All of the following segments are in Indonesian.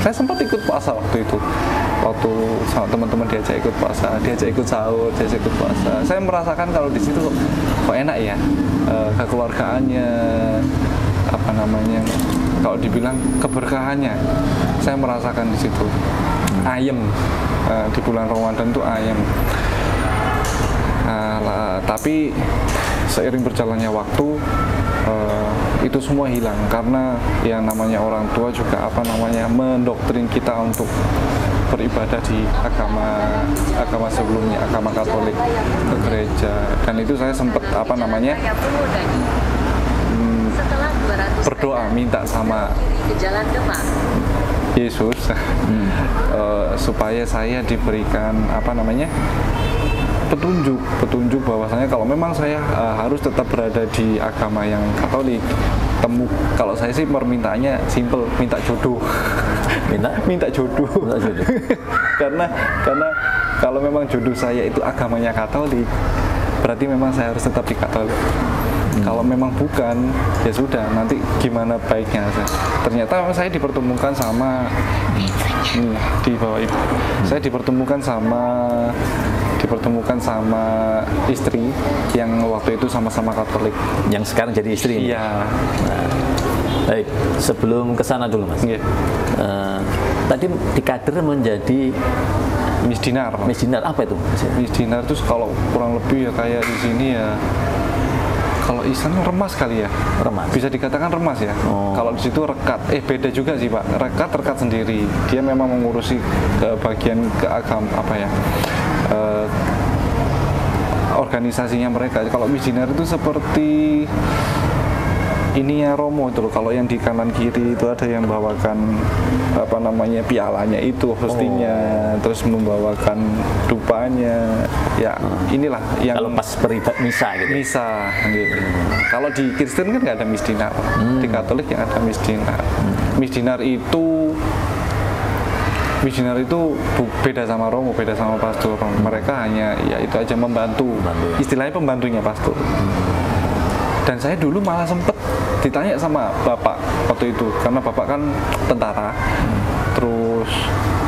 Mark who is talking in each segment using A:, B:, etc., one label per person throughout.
A: Saya sempat ikut puasa waktu itu, waktu sama teman-teman diajak ikut puasa, diajak ikut sahur, diajak ikut puasa. Saya merasakan kalau di situ kok enak ya, kekeluargaannya, apa namanya, kalau dibilang keberkahannya, saya merasakan di situ. Ayem, di bulan Ramadan tuh ayem. Tapi seiring berjalannya waktu, itu semua hilang karena yang namanya orang tua juga apa namanya mendoktrin kita untuk beribadah di agama sebelumnya, agama Katolik, ke gereja. Dan itu saya sempat apa namanya berdoa minta sama Yesus supaya saya diberikan apa namanya petunjuk bahwasanya kalau memang saya harus tetap berada di agama yang Katolik, kalau saya sih permintaannya simple, minta jodoh. minta jodoh. karena kalau memang jodoh saya itu agamanya Katolik, berarti memang saya harus tetap di Katolik. Kalau memang bukan, ya sudah, nanti gimana baiknya. Ternyata saya dipertemukan sama di bawah ibu. Saya dipertemukan sama istri yang waktu itu sama-sama Katolik.
B: Yang sekarang jadi istri.
A: Iya.
B: Nah, baik, sebelum ke sana dulu Mas.
A: Yeah.
B: Tadi dikader menjadi
A: misdinar.
B: Misdinar apa itu?
A: Misdinar itu kalau kurang lebih ya kayak di sini ya. Kalau Islam remas kali ya.
B: Remas.
A: Bisa dikatakan remas ya. Kalau di situ rekat. Beda juga sih Pak. Rekat sendiri. Dia memang mengurusi ke bagian keagam apa ya. Organisasinya mereka. Kalau misdinar itu seperti ininya Romo itu loh. Kalau yang di kanan kiri itu ada yang bawakan apa namanya pialanya itu hostinya, terus membawakan dupanya. Ya inilah yang
B: kalau pas beribadah misa gitu.
A: Misa gitu. Kalau di Kristen kan nggak ada misdinar. Di Katolik yang ada misdinar. Misdinar itu beda sama Romo, beda sama pastor. Mereka hanya ya itu aja membantu. Istilahnya pembantunya pastor. Dan saya dulu malah sempet ditanya sama bapak waktu itu, karena bapak kan tentara. Terus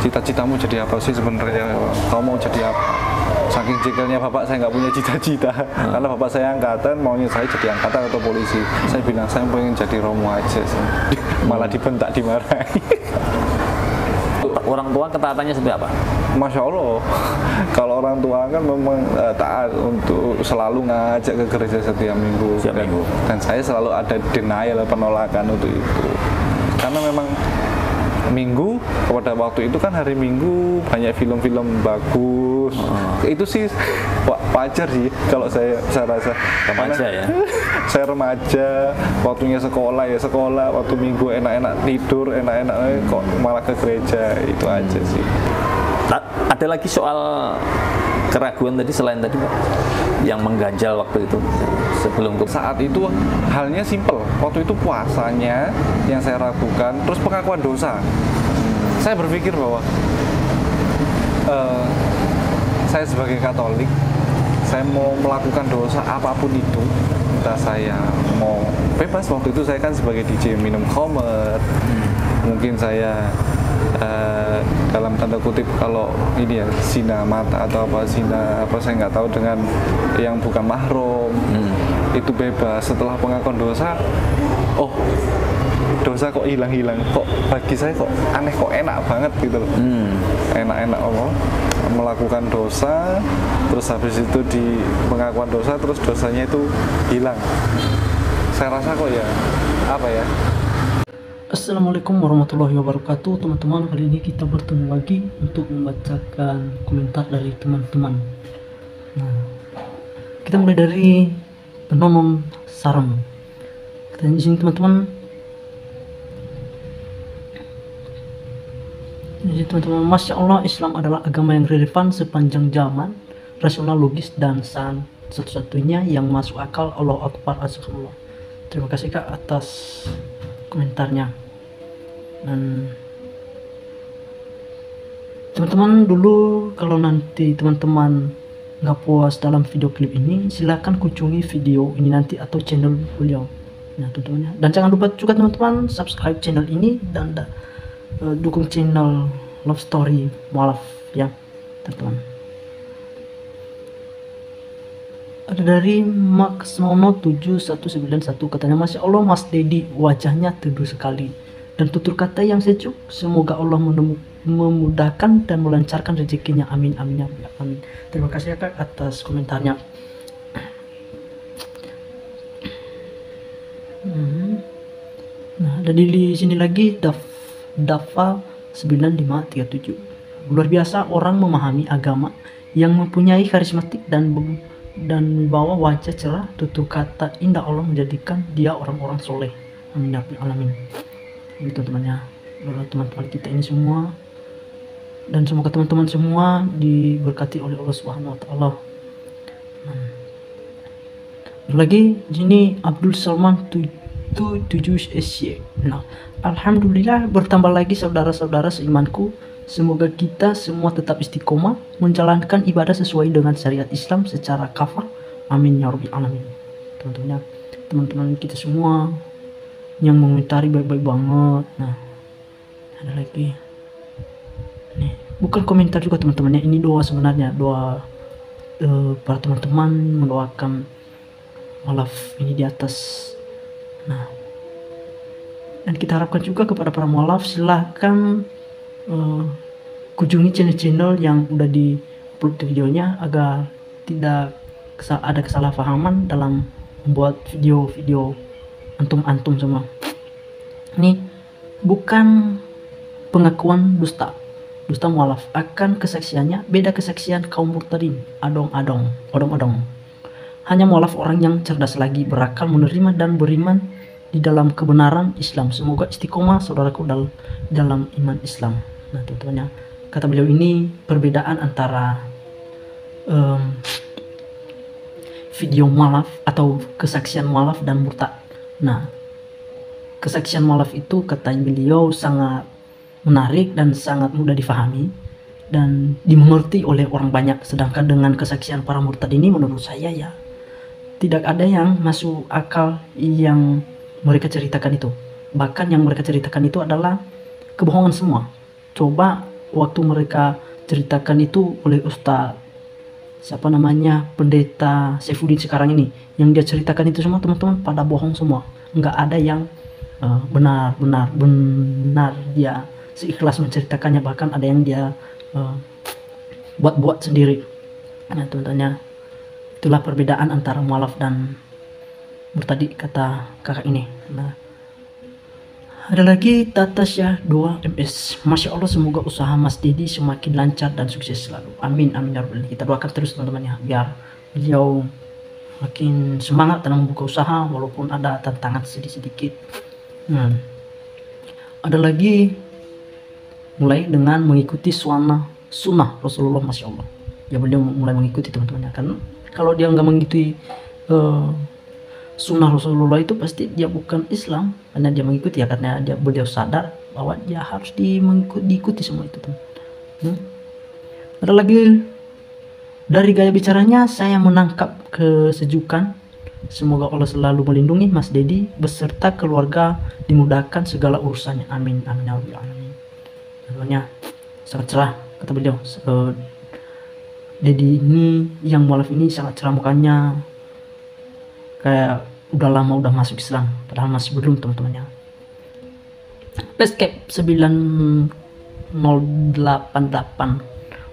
A: cita-citamu jadi apa sih sebenarnya? Kamu mau jadi apa? Saking jekelnya bapak, saya nggak punya cita-cita. Karena bapak saya angkatan, maunya saya jadi angkatan atau polisi. Saya bilang saya pengen jadi Romo aja sih. Malah dibentak, dimarahi.
B: Orang tua ketaatannya seperti apa?
A: Masya Allah, kalau orang tua kan memang taat untuk selalu ngajak ke gereja setiap minggu. Dan saya selalu ada denial, penolakan untuk itu. Karena memang Minggu, pada waktu itu kan hari Minggu banyak film-film bagus. Itu sih wajar sih kalau saya rasa.
B: Remaja ya?
A: Saya remaja, waktunya sekolah, waktu Minggu enak-enak tidur, enak-enak kok malah ke gereja, itu aja sih.
B: Ada lagi soal keraguan tadi selain tadi Pak, yang mengganjal waktu itu sebelum
A: saat itu halnya simpel. Waktu itu puasanya yang saya ragukan, terus pengakuan dosa. Saya berpikir bahwa saya sebagai Katolik, saya mau melakukan dosa apapun itu, entah saya mau bebas. Waktu itu saya kan sebagai DJ minum khamr, mungkin saya dalam tanda kutip kalau ini ya zina mata atau apa zina apa saya nggak tahu dengan yang bukan mahram, itu bebas. Setelah pengakuan dosa, dosa kok hilang-hilang, kok bagi saya kok aneh, kok enak banget gitu loh. Enak-enak Allah melakukan dosa, terus habis itu di pengakuan dosa, terus dosanya itu hilang. Saya rasa kok ya apa ya.
C: Assalamualaikum warahmatullahi wabarakatuh teman-teman. Kali ini kita bertemu lagi untuk membacakan komentar dari teman-teman. Nah, kita mulai dari Penonon Sarang. Kita di sini teman-teman. Jadi teman-teman, Masya Allah, Islam adalah agama yang relevan sepanjang zaman, rasional, logis, dan satu-satunya yang masuk akal. Allahu Akbar, Astagfirullah. Terima kasih Kak atas komentarnya. Dan teman-teman, dulu kalau nanti teman-teman nggak puas dalam video klip ini, silahkan kunjungi video ini nanti atau channel beliau. Nah teman-teman, dan jangan lupa juga teman-teman subscribe channel ini dan dukung channel Love Story Mualaf ya teman-teman. Ada dari Max Nono 7191, katanya Masya Allah Mas Dedi wajahnya teduh sekali dan tutur kata yang sejuk. Semoga Allah memudahkan dan melancarkan rezekinya, amin amin ya Rabbi, amin. Terima kasih ya Kak atas komentarnya. Nah ada di sini lagi Dafa 9537, luar biasa orang memahami agama yang mempunyai karismatik dan membawa wajah cerah, tutur kata indah, Allah menjadikan dia orang-orang soleh, amin ya Rabbil alamin. Ini teman-temannya, teman-teman kita ini semua, dan semoga teman-teman semua diberkati oleh Allah Subhanahu wa taala. Lagi sini Abdul Salman 7 SY. Nah, alhamdulillah bertambah lagi saudara-saudara seimanku. Semoga kita semua tetap istiqomah menjalankan ibadah sesuai dengan syariat Islam secara kafah. Amin ya Rabbil alamin. Teman-teman kita semua yang mengomentari baik-baik banget. Nah, ada lagi. Nih, bukan komentar juga teman-teman ya. Ini doa sebenarnya, doa para teman-teman mendoakan mualaf ini di atas. Nah, dan kita harapkan juga kepada para mualaf, silahkan kunjungi channel-channel yang udah di-upload videonya agar tidak ada kesalahpahaman dalam membuat video-video antum semua. Ini bukan pengakuan dusta mualaf akan kesaksiannya, beda kesaksian kaum murtadin, odong-odong. Hanya mualaf orang yang cerdas lagi, berakal, menerima dan beriman di dalam kebenaran Islam. Semoga istiqomah saudaraku dalam iman Islam. Nah teman-temannya, kata beliau ini perbedaan antara video mualaf atau kesaksian mualaf dan murtad. Nah, kesaksian mualaf itu kata beliau sangat menarik dan sangat mudah difahami dan dimengerti oleh orang banyak. Sedangkan dengan kesaksian para murtad ini menurut saya ya tidak ada yang masuk akal yang mereka ceritakan itu. Bahkan yang mereka ceritakan itu adalah kebohongan semua. Coba waktu mereka ceritakan itu oleh Ustadz siapa namanya, pendeta Saifuddin sekarang ini, yang dia ceritakan itu semua teman-teman pada bohong semua. Nggak ada yang benar dia seikhlas menceritakannya, bahkan ada yang dia buat sendiri. Nah teman-temannya, itulah perbedaan antara mualaf dan murtadi kata kakak ini. Nah, ada lagi Tatasya 2 MS. Masya Allah, semoga usaha Mas Dedi semakin lancar dan sukses selalu. Amin amin ya Rabbal. Kita doakan terus teman-teman ya, biar beliau makin semangat dalam membuka usaha walaupun ada tantangan sedikit. Ada lagi mulai dengan mengikuti sunnah Rasulullah. Masya Allah, ya beliau mulai mengikuti teman-temannya. Kan kalau dia nggak mengikuti sunnah Rasulullah itu pasti dia bukan Islam, karena dia mengikuti ya, karena beliau sadar bahwa dia harus diikuti semua itu teman. Ada lagi dari gaya bicaranya saya menangkap kesejukan. Semoga Allah selalu melindungi Mas Dedi beserta keluarga, dimudahkan segala urusannya, amin amin ya Rabbil alamin. Namanya sangat cerah kata beliau. Dedi ini yang mualaf ini sangat cerah mukanya, kayak udah lama udah masuk Islam, padahal masih belum teman-temannya. Pescape 9088,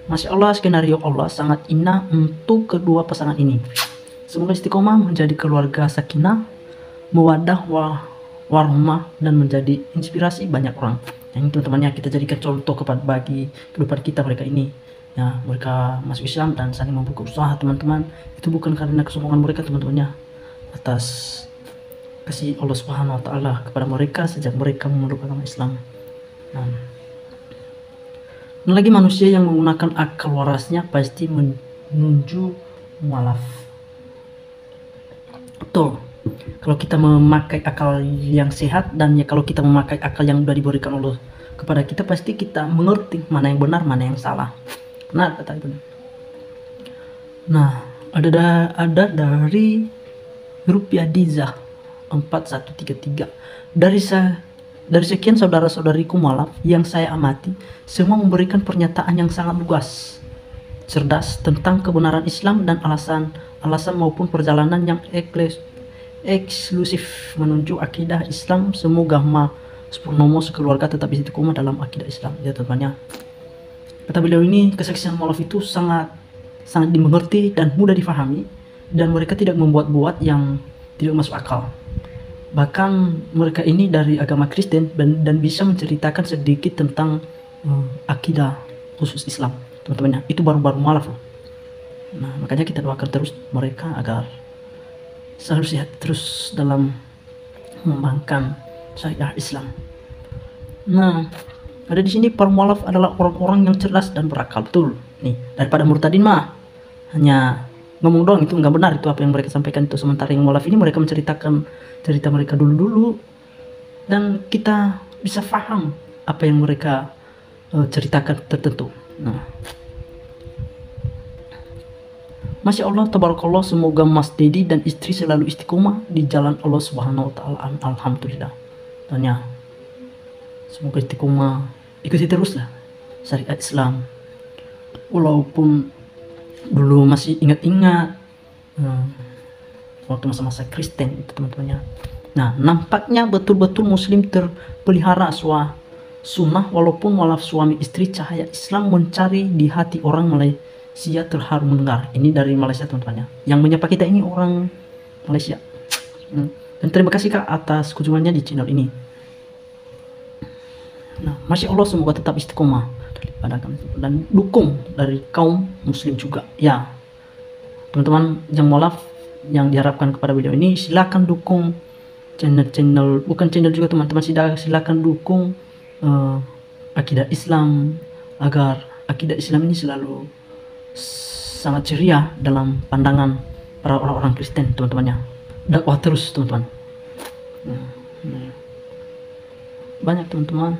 C: Masya Allah, skenario Allah sangat indah untuk kedua pasangan ini. Semoga istiqomah menjadi keluarga sakinah, mawaddah warahmah, dan menjadi inspirasi banyak orang. Yang teman-temannya kita jadikan contoh bagi kehidupan kita mereka ini. Ya, mereka masuk Islam dan saling membuka usaha teman-teman. Itu bukan karena kesombongan mereka teman-temannya, atas kasih Allah Subhanahu wa taala kepada mereka sejak mereka memeluk agama Islam. Nah, lagi manusia yang menggunakan akal warasnya pasti menuju mualaf. Betul. Kalau kita memakai akal yang sehat dan ya kalau kita memakai akal yang sudah diberikan Allah kepada kita, pasti kita mengerti mana yang benar, mana yang salah. Benar kata Ibu. Nah, ada dari Rupiah Diza 4133. dari sekian saudara-saudariku mualaf yang saya amati, semua memberikan pernyataan yang sangat lugas, cerdas tentang kebenaran Islam dan alasan maupun perjalanan yang eksklusif menuju akidah Islam. Semoga Purnomo sekeluarga tetap istiqomah dalam akidah Islam. Ya teman-temannya, kata beliau ini, kesaksian mualaf itu sangat dimengerti dan mudah difahami, dan mereka tidak membuat-buat yang tidak masuk akal. Bahkan mereka ini dari agama Kristen dan bisa menceritakan sedikit tentang akidah khusus Islam, teman-temannya. Itu baru mualaf loh. Nah, makanya kita doakan terus mereka agar selalu sehat terus dalam mengembangkan syariah Islam. Nah, ada di sini para mualaf adalah orang-orang yang cerdas dan berakal, betul. Nih, daripada murtadin mah hanya ngomong doang, itu nggak benar itu apa yang mereka sampaikan itu. Sementara yang mualaf ini mereka menceritakan cerita mereka dulu dan kita bisa paham apa yang mereka ceritakan tertentu. Nah, Masya Allah, tabarakallah, semoga Mas Dedi dan istri selalu istiqomah di jalan Allah Subhanahu wa Ta'ala. Alhamdulillah. Tanya, semoga istiqomah, ikuti teruslah syariat Islam. Walaupun dulu masih ingat-ingat waktu masa-masa Kristen itu, teman-temannya. Nah, nampaknya betul-betul Muslim terpelihara sunnah, walaupun mualaf suami istri, cahaya Islam mencari di hati orang Malaysia terharu mendengar. Ini dari Malaysia, teman-temannya. Yang menyapa kita ini orang Malaysia. Dan terima kasih Kak atas kunjungannya di channel ini. Nah, Masya Allah, semoga tetap istiqomah dan dukung dari kaum Muslim juga. Ya, teman-teman yang mualaf yang diharapkan kepada beliau ini, silakan dukung channel, bukan channel juga teman-teman, silakan dukung akidah Islam, agar akidah Islam ini selalu sangat ceria dalam pandangan para orang-orang Kristen, teman-temannya. Dakwah terus, teman-teman. Banyak, teman-teman.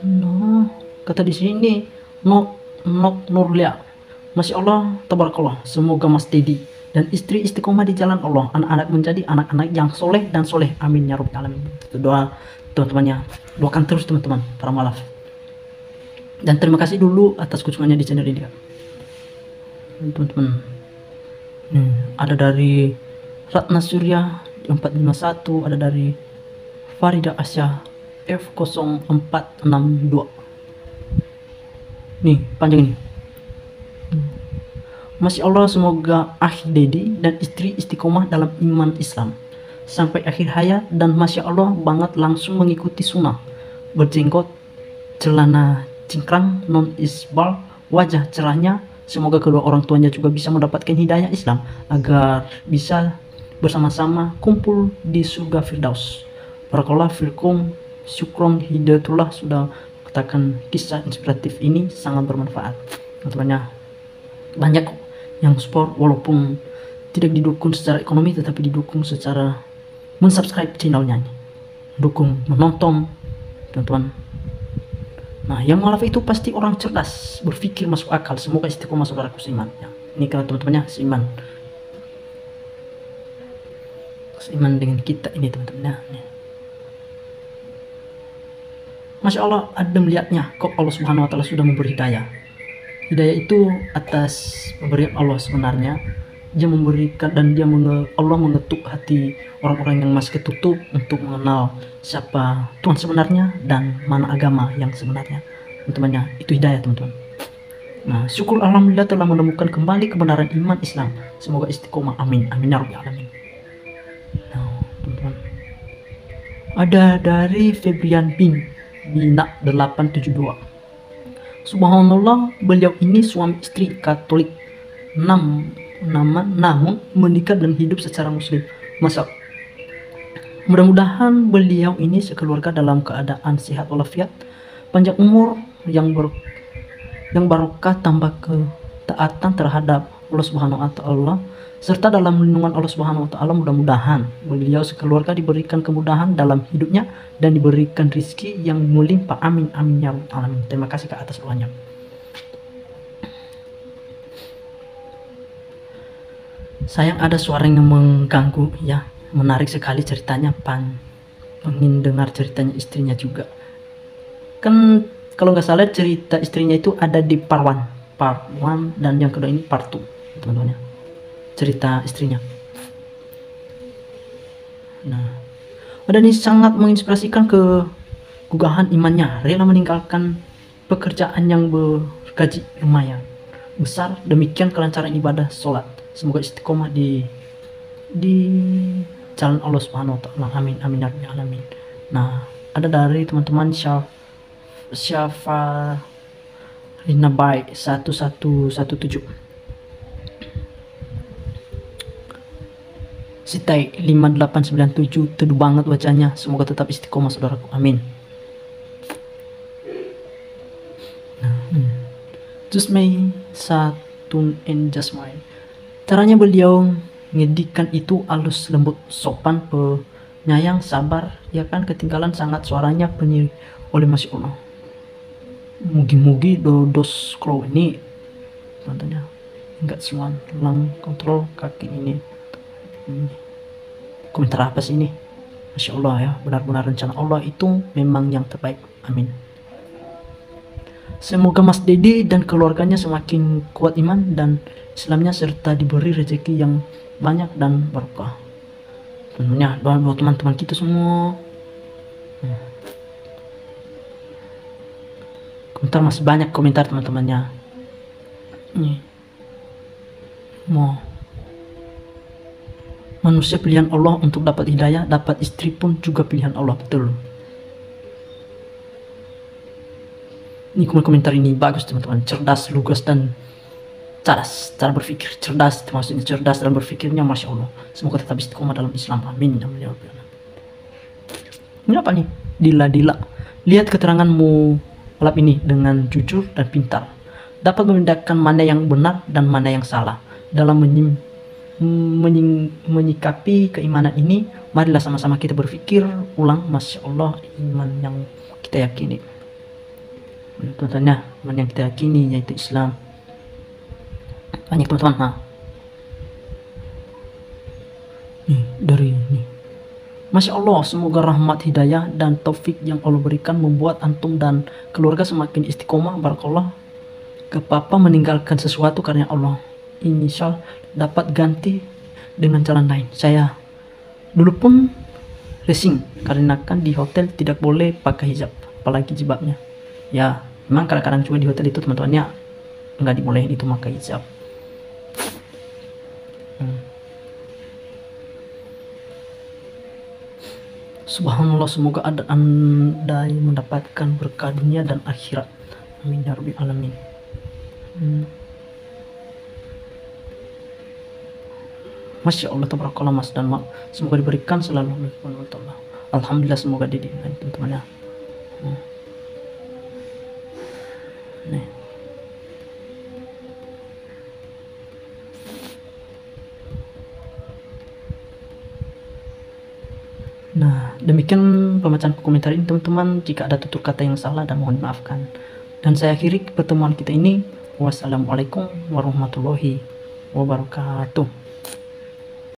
C: Nah, kata di sini Nok Nurlia, Masya Allah, tabarakallah, semoga Mas Dedi dan istri istiqomah di jalan Allah, anak-anak menjadi anak-anak yang soleh dan soleh, amin ya rabbal alamin. Itu doa teman-temannya, doakan terus teman-teman para mualaf. Dan terima kasih dulu atas kunjungannya di channel ini, teman-teman. Ada dari Ratna Surya 451, ada dari Farida Asya F0462. Nih, panjang ini. Masya Allah, semoga Dedi dan istri istiqomah dalam iman Islam sampai akhir hayat, dan Masya Allah banget langsung mengikuti sunnah, berjenggot, celana cingkrang, non isbal, wajah cerahnya. Semoga kedua orang tuanya juga bisa mendapatkan hidayah Islam agar bisa bersama-sama kumpul di surga Firdaus. Barakallah fikum, syukron hidayatullah, sudah katakan kisah inspiratif ini sangat bermanfaat. Teman-temannya banyak yang support, walaupun tidak didukung secara ekonomi tetapi didukung secara mensubscribe channelnya, dukung menonton, teman-teman. Nah, yang mualaf itu pasti orang cerdas, berpikir masuk akal. Semoga istiqomah saudaraku seiman ya. Ini kalau teman-temannya seiman dengan kita ini, teman-teman ya. Masya Allah, ada melihatnya kok Allah Subhanahu wa Ta'ala sudah memberi hidayah. Hidayah itu atas pemberian Allah sebenarnya. Dia memberikan dan Allah mengetuk hati orang-orang yang masih ketutup untuk mengenal siapa Tuhan sebenarnya dan mana agama yang sebenarnya. Teman-temannya, itu hidayah, teman-teman. Nah, syukur alhamdulillah telah menemukan kembali kebenaran iman Islam. Semoga istiqomah, amin, amin ya rabbal alamin. Nah, teman-teman, ada dari Febrian Bina 872. Subhanallah, beliau ini suami istri Katolik, namun menikah dan hidup secara Muslim. Mudah-mudahan beliau ini sekeluarga dalam keadaan sehat walafiat, panjang umur, yang barokah, tambah ketaatan terhadap Allah Subhanahu wa Ta'ala, serta dalam lindungan Allah Subhanahu wa Ta'ala. Mudah-mudahan beliau sekeluarga diberikan kemudahan dalam hidupnya dan diberikan rizki yang melimpah, amin, amin ya rabbal alamin. Terima kasih Kak atas doanya. Sayang ada suara yang mengganggu ya, menarik sekali ceritanya, pengen dengar ceritanya istrinya juga. Kan kalau nggak salah cerita istrinya itu ada di part 1 dan yang kedua ini part 2 teman-teman ya, cerita istrinya. Nah, dan ini sangat menginspirasikan ke gugahan imannya, rela meninggalkan pekerjaan yang bergaji lumayan besar, demikian kelancaran ibadah sholat. Semoga istiqomah di jalan Allah Subhanahu wa taala. Amin amin ya rabbal alamin. Nah, ada dari teman-teman Syafa Rinabai 1117 Sitai 5897, teduh banget bacanya. Semoga tetap istiqomah saudaraku, amin. Jusmei Satun and Jasmine, caranya beliau ngedikan itu halus, lembut, sopan, penyayang, sabar, ya kan, ketinggalan sangat suaranya penyanyi oleh Masya Allah. Mugi-mugi dos crow ini contohnya enggak cuman lang kontrol kaki ini. Komentar apa sih ini? Masya Allah ya, benar-benar rencana Allah itu memang yang terbaik, amin. Semoga Mas Dedi dan keluarganya semakin kuat iman dan Islamnya serta diberi rezeki yang banyak dan berkah. Tentunya doa buat teman-teman kita semua. Komentar masih banyak komentar teman-temannya. Nih. Manusia pilihan Allah untuk dapat hidayah, dapat istri pun juga pilihan Allah, betul. Ini komentar ini bagus teman-teman, cerdas, lugas dan cerdas, cara berpikir cerdas, maksudnya cerdas dalam berpikirnya, Masya Allah. Semoga tetap istiqomah dalam Islam, amin. Ini apa nih? Dila, lihat keteranganmu malam ini dengan jujur dan pintar, dapat membedakan mana yang benar dan mana yang salah dalam menyikapi keimanan ini. Marilah sama-sama kita berpikir ulang, Masya Allah, iman yang kita yakini. Contohnya iman yang kita yakini yaitu Islam. Banyak teman-teman. Dari ini, Masya Allah, semoga rahmat, hidayah dan taufik yang Allah berikan membuat antum dan keluarga semakin istiqomah. Barakallah. Kepapa meninggalkan sesuatu karena Allah, insya Allah dapat ganti dengan jalan lain. Saya dulu pun racing karena kan di hotel tidak boleh pakai hijab, apalagi jilbabnya. Ya, memang kadang-kadang juga di hotel itu teman-temannya nggak dibolehin itu pakai hijab. Subhanallah, semoga anda mendapatkan berkah dunia dan akhirat, amin ya rabbal alamin. Masya Allah, tabarakallah Mas dan Mak, semoga diberikan selalu oleh Allah. Alhamdulillah, semoga didikan teman-temannya. Nih. Nah, demikian pembacaan komentar ini teman-teman. Jika ada tutur kata yang salah dan mohon maafkan. Dan saya akhiri pertemuan kita ini. Wassalamualaikum warahmatullahi wabarakatuh.